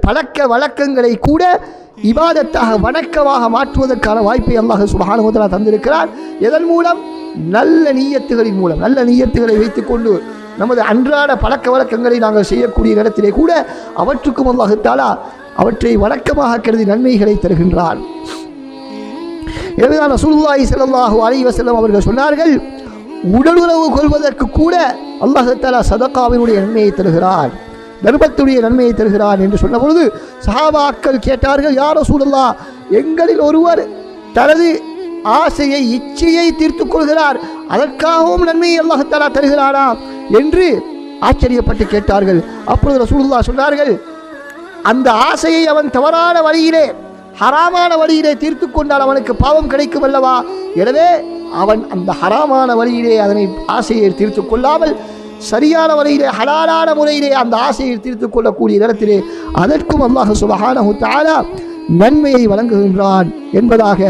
பழக்க வழக்கங்களை கூட இபாதத்தாக வணக்கமாக மாற்றுவதற்கான வாய்ப்பை அல்லாஹ் சுப்ஹானஹு வ தஆலா தந்திருக்கிறார். எதன் மூலம்? நல்ல நிய்யத்துகளின் மூலம். நல்ல நிய்யத்துகளை வைத்துக்கொண்டு நமது அன்றாட பழக்க வழக்கங்களை நாங்கள் செய்யக்கூடிய இடத்திலே கூட அவற்றுக்கும் அல்லாஹ் தஆலா அவற்றை வணக்கமாக கருதி நன்மைகளை தருகின்றார். எனவேதான் ரசூலுல்லாஹி ஸல்லல்லாஹு அலைஹி வஸல்லம் அவர்கள் சொன்னார்கள், உடலுறவு கொள்வதற்கு கூட அல்லாஹ் தஆலா சதகாவினுடைய நன்மையை தருகிறார், தர்மத்துடைய நன்மையை தருகிறார் என்று சொன்ன பொழுது சஹாபாக்கள் கேட்டார்கள், யா ரசூலல்லாஹ், எங்களில் ஒருவர் தனது ஆசையை இச்சையை தீர்த்துக் கொள்கிறார், அதற்காகவும் நன்மையை அல்லாஹ் தஆலா தருகிறாரா என்று ஆச்சரியப்பட்டு கேட்டார்கள். அப்பொழுது ரசூலுல்லாஹ் சொன்னார்கள், அந்த ஆசையை அவன் தவறான வழியிலே ஹராமான வழியிலே தீர்த்து கொண்டால் அவனுக்கு பாவம் கிடைக்கும் அல்லவா? எனவே அவன் அந்த ஹராமான வழியிலே அதனை ஆசையை தீர்த்து கொள்ளாமல் சரியான வழியிலே ஹலாலான முறையிலே அந்த ஆசையை தீர்த்து கொள்ளக்கூடிய நேரத்திலே அதற்கும் அல்லாஹ் சுப்ஹானஹு வ தஆலா நன்மையை வழங்குகின்றான் என்பதாக